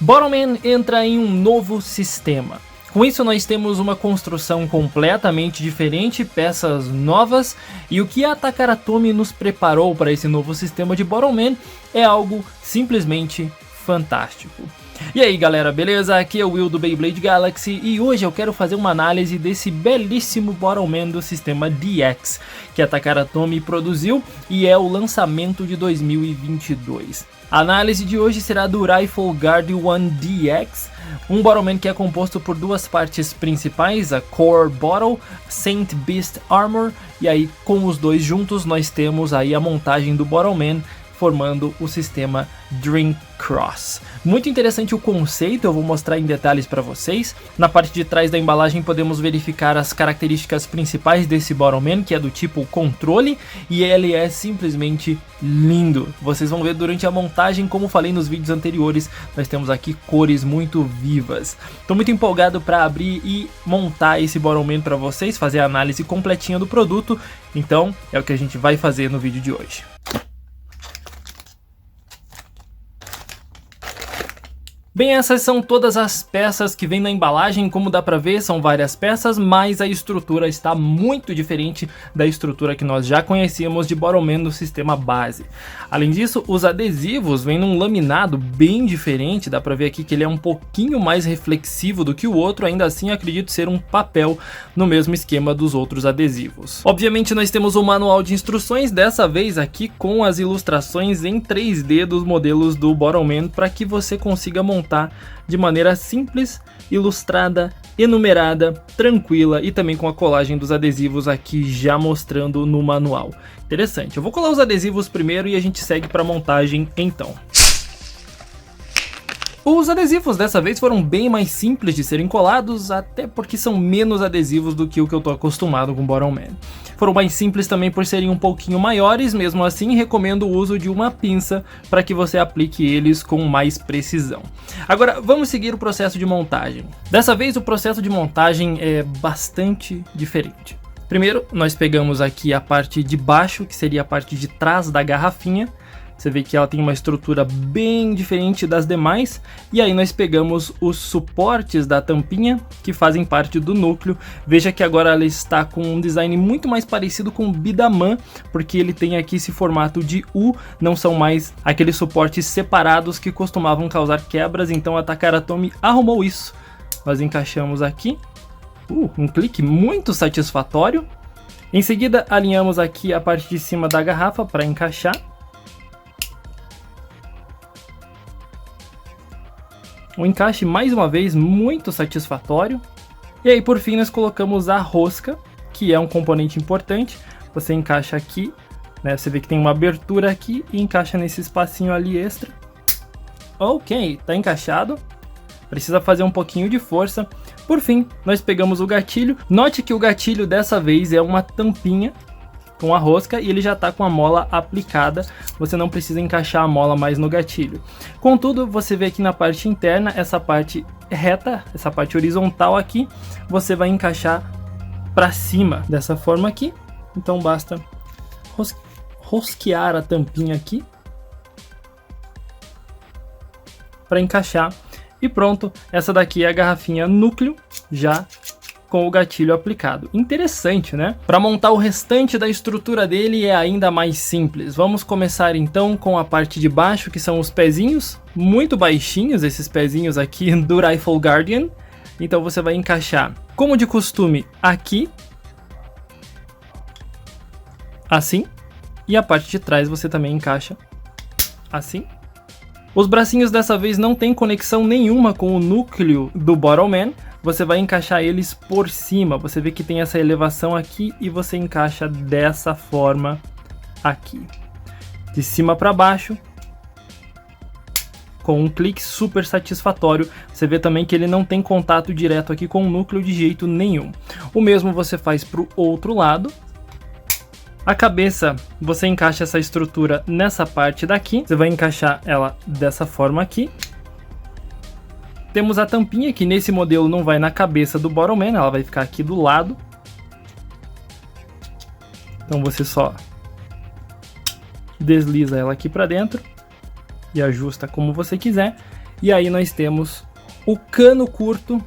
Bottomman entra em um novo sistema. Com isso nós temos uma construção completamente diferente, peças novas, e o que a Takara Tomy nos preparou para esse novo sistema de Bottomman é algo simplesmente fantástico. E aí galera, beleza? Aqui é o Will do Beyblade Galaxy e hoje eu quero fazer uma análise desse belíssimo Bottomman do sistema DX que a Takara Tomy produziu e é o lançamento de 2022. A análise de hoje será do Rifle Guard One DX, um Bottomman que é composto por duas partes principais, a Core Bottle, Saint Beast Armor, e aí com os dois juntos nós temos aí a montagem do Bottomman formando o sistema Dream Cross. Muito interessante o conceito, eu vou mostrar em detalhes para vocês. Na parte de trás da embalagem podemos verificar as características principais desse Bottomman, que é do tipo controle, e ele é simplesmente lindo. Vocês vão ver durante a montagem, como falei nos vídeos anteriores, nós temos aqui cores muito vivas. Estou muito empolgado para abrir e montar esse Bottomman para vocês, fazer a análise completinha do produto, então é o que a gente vai fazer no vídeo de hoje. Bem, essas são todas as peças que vem na embalagem. Como dá pra ver, são várias peças, mas a estrutura está muito diferente da estrutura que nós já conhecíamos de Bottomman do sistema base. Além disso, os adesivos vêm num laminado bem diferente, dá pra ver aqui que ele é um pouquinho mais reflexivo do que o outro, ainda assim acredito ser um papel no mesmo esquema dos outros adesivos. Obviamente nós temos o manual de instruções, dessa vez aqui com as ilustrações em 3D dos modelos do Bottomman, para que você consiga montar de maneira simples, ilustrada, enumerada, tranquila e também com a colagem dos adesivos aqui já mostrando no manual. Interessante, eu vou colar os adesivos primeiro e a gente segue para a montagem então. Os adesivos dessa vez foram bem mais simples de serem colados, até porque são menos adesivos do que o que eu estou acostumado com o Bottomman. Foram mais simples também por serem um pouquinho maiores, mesmo assim recomendo o uso de uma pinça para que você aplique eles com mais precisão. Agora vamos seguir o processo de montagem. Dessa vez o processo de montagem é bastante diferente. Primeiro nós pegamos aqui a parte de baixo, que seria a parte de trás da garrafinha. Você vê que ela tem uma estrutura bem diferente das demais. E aí nós pegamos os suportes da tampinha, que fazem parte do núcleo. Veja que agora ela está com um design muito mais parecido com o Bidaman, porque ele tem aqui esse formato de U, não são mais aqueles suportes separados que costumavam causar quebras. Então a Takara Tomy arrumou isso. Nós encaixamos aqui. Um clique muito satisfatório. Em seguida alinhamos aqui a parte de cima da garrafa para encaixar. Um encaixe mais uma vez muito satisfatório. E aí por fim nós colocamos a rosca, que é um componente importante. Você encaixa aqui, né? Você vê que tem uma abertura aqui e encaixa nesse espacinho ali extra. Ok, tá encaixado. Precisa fazer um pouquinho de força. Por fim nós pegamos o gatilho. Note que o gatilho dessa vez é uma tampinha com a rosca e ele já está com a mola aplicada, você não precisa encaixar a mola mais no gatilho. Contudo, você vê aqui na parte interna, essa parte reta, essa parte horizontal aqui, você vai encaixar para cima dessa forma aqui. Então basta rosquear a tampinha aqui para encaixar e pronto. Essa daqui é a garrafinha núcleo já com o gatilho aplicado. Interessante, né? Para montar o restante da estrutura dele é ainda mais simples. Vamos começar então com a parte de baixo, que são os pezinhos, muito baixinhos esses pezinhos aqui do Rifle Guardian. Então você vai encaixar, como de costume, aqui, assim, e a parte de trás você também encaixa assim. Os bracinhos dessa vez não tem conexão nenhuma com o núcleo do Bottomman. Você vai encaixar eles por cima. Você vê que tem essa elevação aqui e você encaixa dessa forma aqui. De cima para baixo. Com um clique super satisfatório. Você vê também que ele não tem contato direto aqui com o núcleo de jeito nenhum. O mesmo você faz para o outro lado. A cabeça, você encaixa essa estrutura nessa parte daqui. Você vai encaixar ela dessa forma aqui. Temos a tampinha, que nesse modelo não vai na cabeça do Bottomman, ela vai ficar aqui do lado. Então você só desliza ela aqui para dentro e ajusta como você quiser. E aí nós temos o cano curto,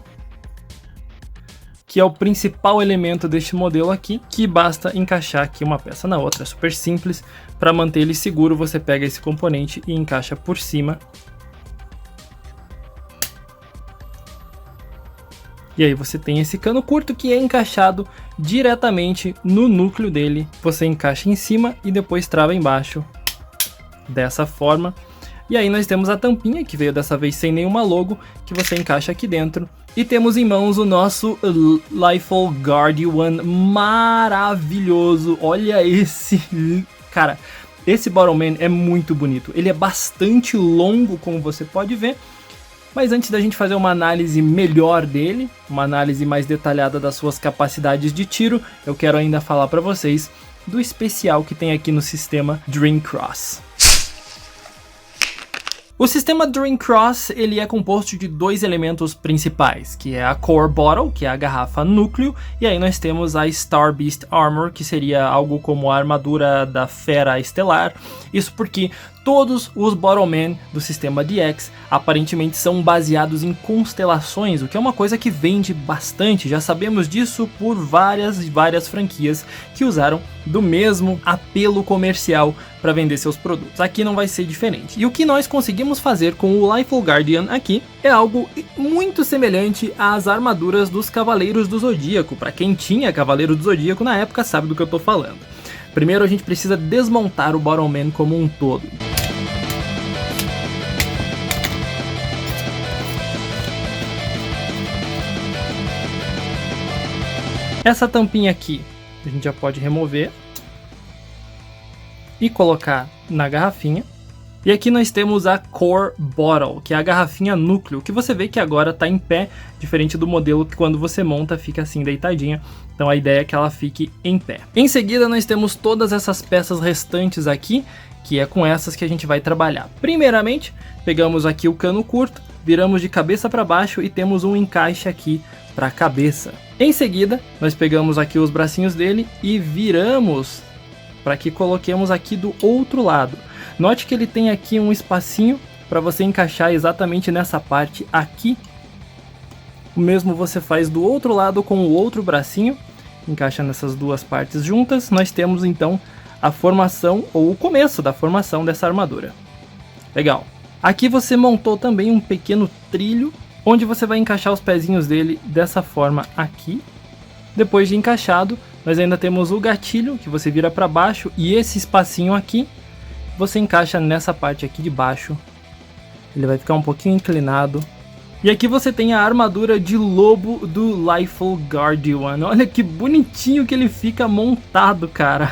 que é o principal elemento deste modelo aqui, que basta encaixar aqui uma peça na outra, é super simples. Para manter ele seguro, você pega esse componente e encaixa por cima. E aí você tem esse cano curto que é encaixado diretamente no núcleo dele. Você encaixa em cima e depois trava embaixo, dessa forma. E aí nós temos a tampinha, que veio dessa vez sem nenhuma logo, que você encaixa aqui dentro. E temos em mãos o nosso Lifehold Guardian maravilhoso. Olha esse... Cara, esse Bottleman é muito bonito. Ele é bastante longo, como você pode ver. Mas antes da gente fazer uma análise melhor dele, uma análise mais detalhada das suas capacidades de tiro, eu quero ainda falar para vocês do especial que tem aqui no sistema Dream Cross. O sistema Dream Cross ele é composto de dois elementos principais, que é a Core Bottle, que é a garrafa núcleo, e aí nós temos a Star Beast Armor, que seria algo como a armadura da Fera Estelar. Isso porque todos os Bottlemen do sistema DX aparentemente são baseados em constelações, o que é uma coisa que vende bastante. Já sabemos disso por várias franquias que usaram do mesmo apelo comercial para vender seus produtos. Aqui não vai ser diferente. E o que nós conseguimos fazer com o Lifehold Guardian aqui é algo muito semelhante às armaduras dos Cavaleiros do Zodíaco. Para quem tinha Cavaleiro do Zodíaco na época sabe do que eu estou falando. Primeiro a gente precisa desmontar o Bottleman como um todo. Essa tampinha aqui a gente já pode remover e colocar na garrafinha. E aqui nós temos a Core Bottle, que é a garrafinha núcleo, que você vê que agora está em pé, diferente do modelo que quando você monta fica assim deitadinha. Então a ideia é que ela fique em pé. Em seguida nós temos todas essas peças restantes aqui, que é com essas que a gente vai trabalhar. Primeiramente, pegamos aqui o cano curto, viramos de cabeça para baixo e temos um encaixe aqui para a cabeça. Em seguida, nós pegamos aqui os bracinhos dele e viramos para que coloquemos aqui do outro lado. Note que ele tem aqui um espacinho para você encaixar exatamente nessa parte aqui. O mesmo você faz do outro lado com o outro bracinho, encaixa nessas duas partes juntas. Nós temos então a formação ou o começo da formação dessa armadura. Legal. Aqui você montou também um pequeno trilho, onde você vai encaixar os pezinhos dele dessa forma aqui. Depois de encaixado, nós ainda temos o gatilho, que você vira para baixo, e esse espacinho aqui, você encaixa nessa parte aqui de baixo. Ele vai ficar um pouquinho inclinado. E aqui você tem a armadura de lobo do Lifehold Guardian. Olha que bonitinho que ele fica montado, cara.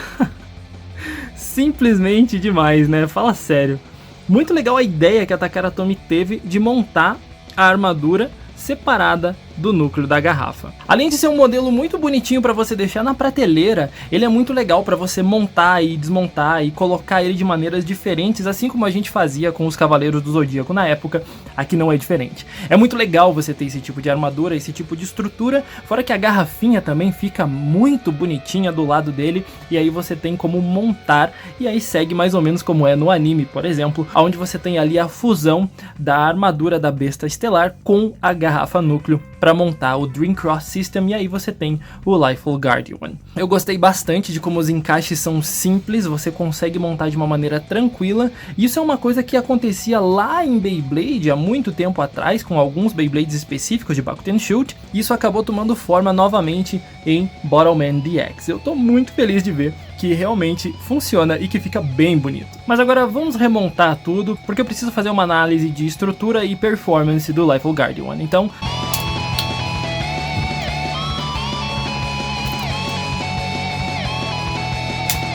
Simplesmente demais, né? Fala sério. Muito legal a ideia que a Takara Tomy teve de montar a armadura separada do núcleo da garrafa. Além de ser um modelo muito bonitinho para você deixar na prateleira, ele é muito legal para você montar e desmontar e colocar ele de maneiras diferentes, assim como a gente fazia com os Cavaleiros do Zodíaco na época. Aqui não é diferente. É muito legal você ter esse tipo de armadura, esse tipo de estrutura, fora que a garrafinha também fica muito bonitinha do lado dele, e aí você tem como montar, e aí segue mais ou menos como é no anime, por exemplo, onde você tem ali a fusão da armadura da besta estelar com a garrafa núcleo para montar o Dream Cross System, e aí você tem o Lifehold Guardian. Eu gostei bastante de como os encaixes são simples, você consegue montar de uma maneira tranquila. Isso é uma coisa que acontecia lá em Beyblade há muito tempo atrás, com alguns Beyblades específicos de Bakuten Shoot, e isso acabou tomando forma novamente em Bottleman DX. Eu tô muito feliz de ver que realmente funciona e que fica bem bonito. Mas agora vamos remontar tudo, porque eu preciso fazer uma análise de estrutura e performance do Lifehold Guardian. Então,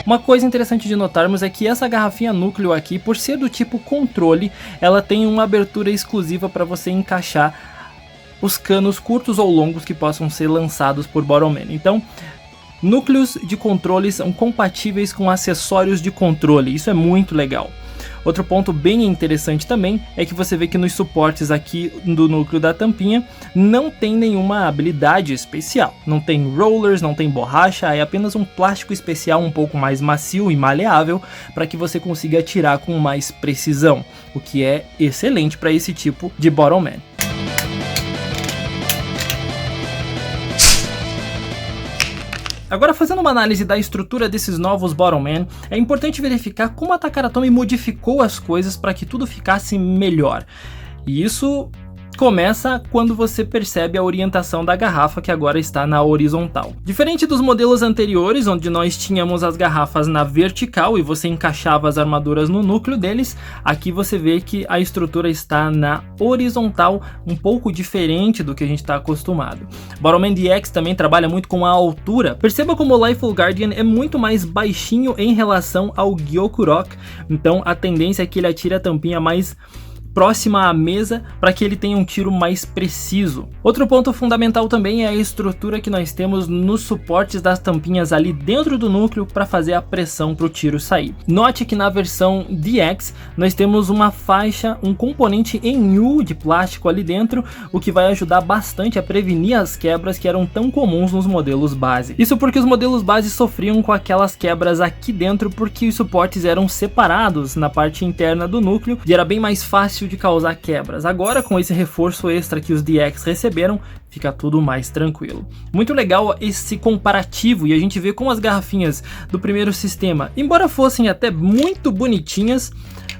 uma coisa interessante de notarmos é que essa garrafinha núcleo aqui, por ser do tipo controle, ela tem uma abertura exclusiva para você encaixar os canos curtos ou longos que possam ser lançados por Bottleman. Então, núcleos de controle são compatíveis com acessórios de controle, isso é muito legal. Outro ponto bem interessante também é que você vê que nos suportes aqui do núcleo da tampinha não tem nenhuma habilidade especial. Não tem rollers, não tem borracha, é apenas um plástico especial um pouco mais macio e maleável para que você consiga atirar com mais precisão, o que é excelente para esse tipo de Bottle-Man. Agora, fazendo uma análise da estrutura desses novos Bottle-Man, é importante verificar como a Takara Tomy modificou as coisas para que tudo ficasse melhor. E isso começa quando você percebe a orientação da garrafa, que agora está na horizontal. Diferente dos modelos anteriores, onde nós tínhamos as garrafas na vertical e você encaixava as armaduras no núcleo deles, aqui você vê que a estrutura está na horizontal, um pouco diferente do que a gente está acostumado. Bottle-Man DX também trabalha muito com a altura. Perceba como o Lifeful Guardian é muito mais baixinho em relação ao Gyokurok, então a tendência é que ele atire a tampinha mais próxima à mesa para que ele tenha um tiro mais preciso. Outro ponto fundamental também é a estrutura que nós temos nos suportes das tampinhas ali dentro do núcleo para fazer a pressão para o tiro sair. Note que na versão DX nós temos uma faixa, um componente em U de plástico ali dentro, o que vai ajudar bastante a prevenir as quebras que eram tão comuns nos modelos base. Isso porque os modelos base sofriam com aquelas quebras aqui dentro porque os suportes eram separados na parte interna do núcleo e era bem mais fácil de causar quebras. Agora, com esse reforço extra que os DX receberam, fica tudo mais tranquilo. Muito legal esse comparativo e a gente vê como as garrafinhas do primeiro sistema, embora fossem até muito bonitinhas,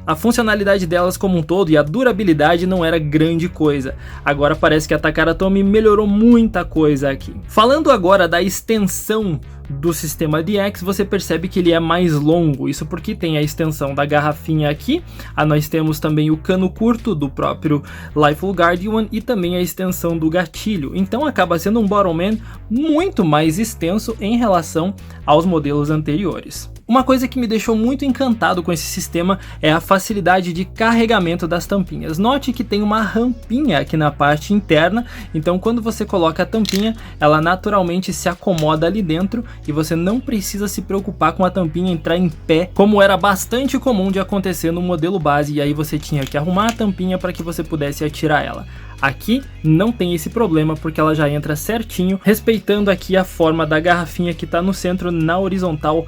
a funcionalidade delas como um todo e a durabilidade não era grande coisa. Agora parece que a Takara Tomy melhorou muita coisa aqui. Falando agora da extensão do sistema DX, você percebe que ele é mais longo, isso porque tem a extensão da garrafinha aqui, nós temos também o cano curto do próprio Lifeful Guardian e também a extensão do gatilho, então acaba sendo um Bottle-Man muito mais extenso em relação aos modelos anteriores. Uma coisa que me deixou muito encantado com esse sistema é a facilidade de carregamento das tampinhas. Note que tem uma rampinha aqui na parte interna, então quando você coloca a tampinha, ela naturalmente se acomoda ali dentro e você não precisa se preocupar com a tampinha entrar em pé, como era bastante comum de acontecer no modelo base, e aí você tinha que arrumar a tampinha para que você pudesse atirar ela. Aqui não tem esse problema porque ela já entra certinho, respeitando aqui a forma da garrafinha que está no centro na horizontal,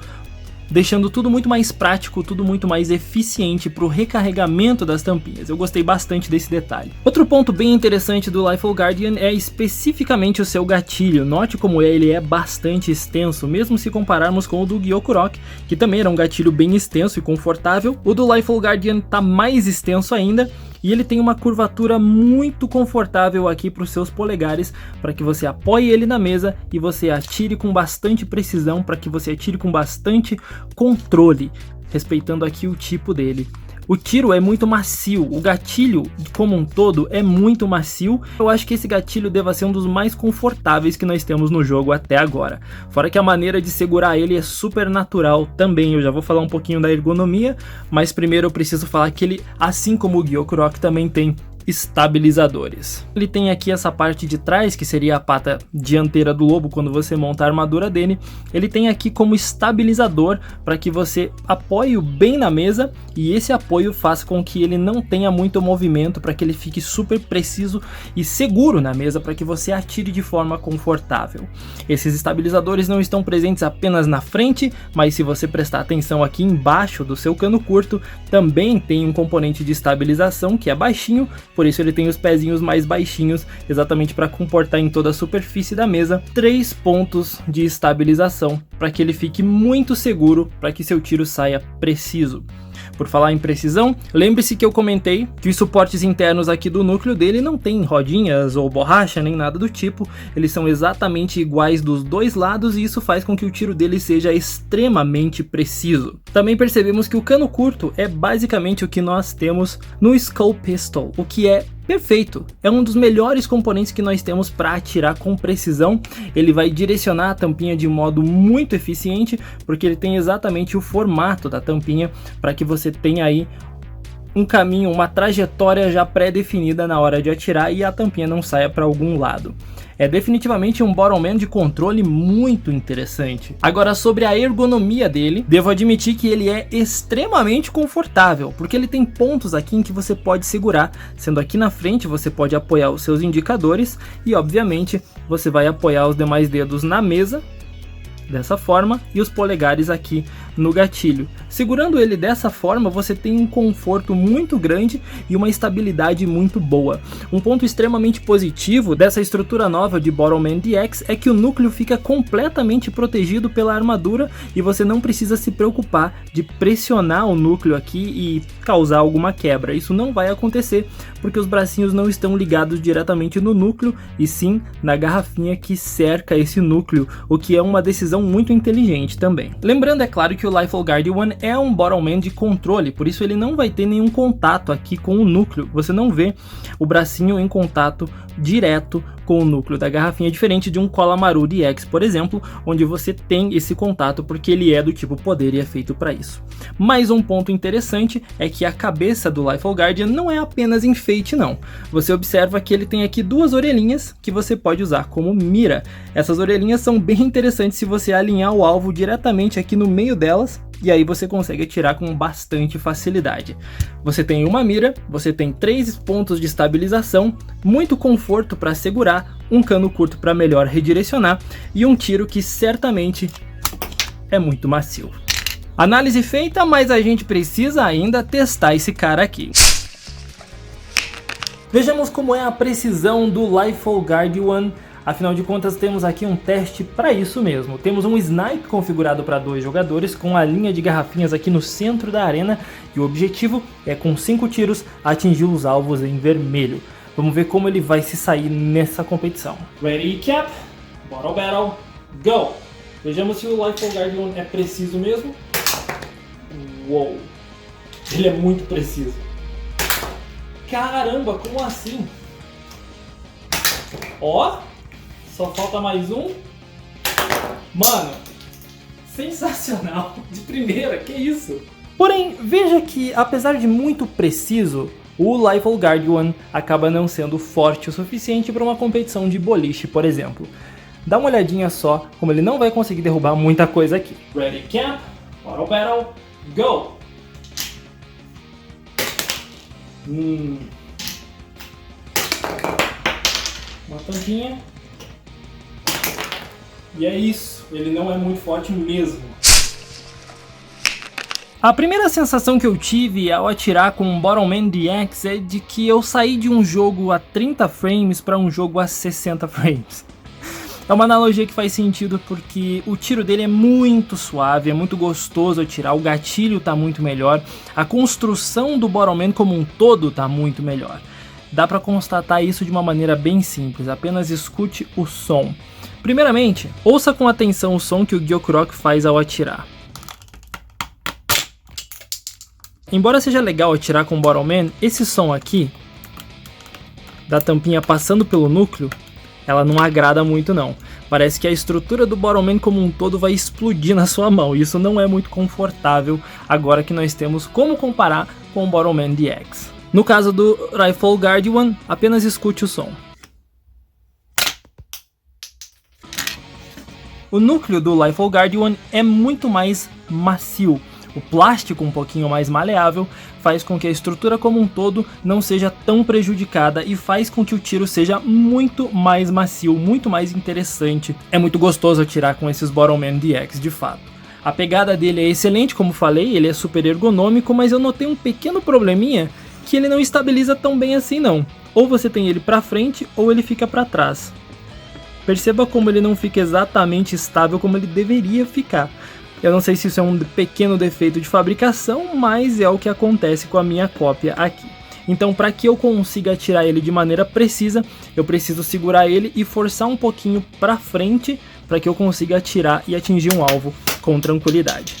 deixando tudo muito mais prático, tudo muito mais eficiente para o recarregamento das tampinhas. Eu gostei bastante desse detalhe. Outro ponto bem interessante do Lifeful Guardian é especificamente o seu gatilho. Note como ele é bastante extenso, mesmo se compararmos com o do Gyokurok, que também era um gatilho bem extenso e confortável. O do Lifeful Guardian está mais extenso ainda, e ele tem uma curvatura muito confortável aqui para os seus polegares, para que você apoie ele na mesa e você atire com bastante precisão, para que você atire com bastante controle, respeitando aqui o tipo dele. O tiro é muito macio, o gatilho como um todo é muito macio. Eu acho que esse gatilho deva ser um dos mais confortáveis que nós temos no jogo até agora. Fora que a maneira de segurar ele é super natural também. Eu já vou falar um pouquinho da ergonomia, mas primeiro eu preciso falar que ele, assim como o Gyokurok, também tem estabilizadores. Ele tem aqui essa parte de trás, que seria a pata dianteira do lobo quando você monta a armadura dele. Ele tem aqui como estabilizador para que você apoie bem na mesa, e esse apoio faz com que ele não tenha muito movimento, para que ele fique super preciso e seguro na mesa, para que você atire de forma confortável. Esses estabilizadores não estão presentes apenas na frente, mas se você prestar atenção aqui embaixo do seu cano curto, também tem um componente de estabilização que é baixinho, por isso ele tem os pezinhos mais baixinhos, exatamente para comportar em toda a superfície da mesa 3 pontos de estabilização, para que ele fique muito seguro, para que seu tiro saia preciso. Por falar em precisão, lembre-se que eu comentei que os suportes internos aqui do núcleo dele não tem rodinhas ou borracha nem nada do tipo, eles são exatamente iguais dos dois lados, e isso faz com que o tiro dele seja extremamente preciso. Também percebemos que o cano curto é basicamente o que nós temos no Skull Pistol, o que é perfeito, é um dos melhores componentes que nós temos para atirar com precisão. Ele vai direcionar a tampinha de modo muito eficiente, porque ele tem exatamente o formato da tampinha para que você tenha aí um caminho, uma trajetória já pré-definida na hora de atirar e a tampinha não saia para algum lado. É definitivamente um Bottleman de controle muito interessante. Agora, sobre a ergonomia dele, devo admitir que ele é extremamente confortável, porque ele tem pontos aqui em que você pode segurar, sendo aqui na frente você pode apoiar os seus indicadores e obviamente você vai apoiar os demais dedos na mesa, dessa forma, e os polegares aqui no gatilho. Segurando ele dessa forma, você tem um conforto muito grande e uma estabilidade muito boa. Um ponto extremamente positivo dessa estrutura nova de Bottleman DX é que o núcleo fica completamente protegido pela armadura e você não precisa se preocupar de pressionar o núcleo aqui e causar alguma quebra. Isso não vai acontecer porque os bracinhos não estão ligados diretamente no núcleo e sim na garrafinha que cerca esse núcleo, o que é uma decisão muito inteligente também. Lembrando, é claro, que o Rifle Guard One é um Bottleman de controle, por isso ele não vai ter nenhum contato aqui com o núcleo. Você não vê o bracinho em contato direto com o núcleo da garrafinha, diferente de um Kolamaru DX, por exemplo, onde você tem esse contato porque ele é do tipo poder e é feito para isso. Mais um ponto interessante é que a cabeça do Rifle Guardian não é apenas enfeite não. Você observa que ele tem aqui duas orelhinhas que você pode usar como mira. Essas orelhinhas são bem interessantes se você alinhar o alvo diretamente aqui no meio delas, e aí você consegue atirar com bastante facilidade. Você tem uma mira, você tem 3 pontos de estabilização, muito conforto para segurar, um cano curto para melhor redirecionar e um tiro que certamente é muito macio. Análise feita, mas a gente precisa ainda testar esse cara aqui. Vejamos como é a precisão do Rifle Guard One. Afinal de contas, temos aqui um teste para isso mesmo. Temos um snipe configurado para 2 jogadores com a linha de garrafinhas aqui no centro da arena e o objetivo é, com 5 tiros, atingir os alvos em vermelho. Vamos ver como ele vai se sair nessa competição. Ready, cap, bottle battle, go! Vejamos se o Rifle Guard One é preciso mesmo. Uou! Ele é muito preciso. Caramba, como assim? Ó! Só falta mais um. Mano, sensacional. De primeira, que isso? Porém, veja que apesar de muito preciso, o Rifle Guard One acaba não sendo forte o suficiente para uma competição de boliche, por exemplo. Dá uma olhadinha só como ele não vai conseguir derrubar muita coisa aqui. Ready, camp, bottle battle, go! Uma tampinha. E é isso, ele não é muito forte mesmo. A primeira sensação que eu tive ao atirar com o Bottleman DX é de que eu saí de um jogo a 30 frames para um jogo a 60 frames. É uma analogia que faz sentido porque o tiro dele é muito suave, é muito gostoso atirar, o gatilho tá muito melhor, a construção do Bottleman como um todo tá muito melhor. Dá para constatar isso de uma maneira bem simples, apenas escute o som. Primeiramente, ouça com atenção o som que o Gyokurok faz ao atirar. Embora seja legal atirar com o Bottleman, esse som aqui, da tampinha passando pelo núcleo, ela não agrada muito não. Parece que a estrutura do Bottleman como um todo vai explodir na sua mão, e isso não é muito confortável agora que nós temos como comparar com o Bottleman DX. No caso do Rifle Guard One, apenas escute o som. O núcleo do Rifle Guard One é muito mais macio. O plástico um pouquinho mais maleável faz com que a estrutura como um todo não seja tão prejudicada e faz com que o tiro seja muito mais macio, muito mais interessante. É muito gostoso atirar com esses Bottleman DX de fato. A pegada dele é excelente, como falei, ele é super ergonômico, mas eu notei um pequeno probleminha que ele não estabiliza tão bem assim não. Ou você tem ele para frente ou ele fica para trás. Perceba como ele não fica exatamente estável como ele deveria ficar. Eu não sei se isso é um pequeno defeito de fabricação, mas é o que acontece com a minha cópia aqui. Então, para que eu consiga atirar ele de maneira precisa, eu preciso segurar ele e forçar um pouquinho para frente para que eu consiga atirar e atingir um alvo com tranquilidade.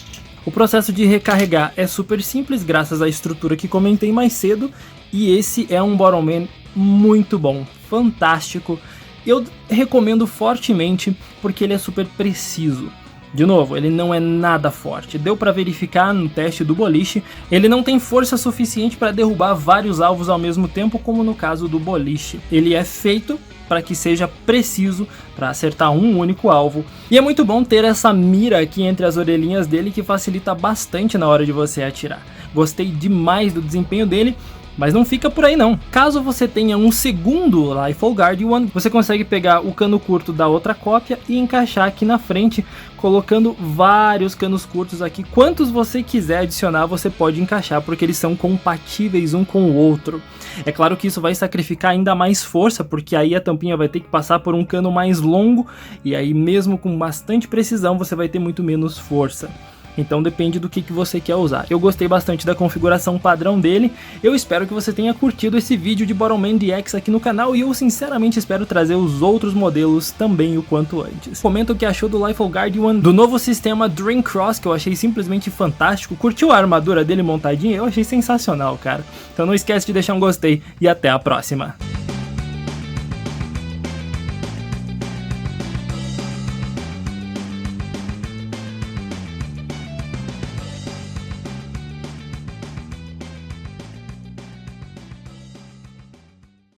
O processo de recarregar é super simples graças à estrutura que comentei mais cedo, e esse é um Bottleman muito bom, fantástico. Eu recomendo fortemente porque ele é super preciso. De novo, ele não é nada forte, deu pra verificar no teste do boliche, ele não tem força suficiente para derrubar vários alvos ao mesmo tempo, como no caso do boliche. Ele é feito para que seja preciso para acertar um único alvo, e é muito bom ter essa mira aqui entre as orelhinhas dele que facilita bastante na hora de você atirar. Gostei demais do desempenho dele. Mas não fica por aí não. Caso você tenha um segundo Rifle Guardian, você consegue pegar o cano curto da outra cópia e encaixar aqui na frente, colocando vários canos curtos aqui. Quantos você quiser adicionar, você pode encaixar, porque eles são compatíveis um com o outro. É claro que isso vai sacrificar ainda mais força, porque aí a tampinha vai ter que passar por um cano mais longo, e aí mesmo com bastante precisão você vai ter muito menos força. Então depende do que você quer usar. Eu gostei bastante da configuração padrão dele. Eu espero que você tenha curtido esse vídeo de Borrowman DX aqui no canal, e eu sinceramente espero trazer os outros modelos também o quanto antes. Comenta o que achou do Rifle Guardian, do novo sistema Dream Cross, que eu achei simplesmente fantástico. Curtiu a armadura dele montadinha? Eu achei sensacional, cara. Então não esquece de deixar um gostei e até a próxima.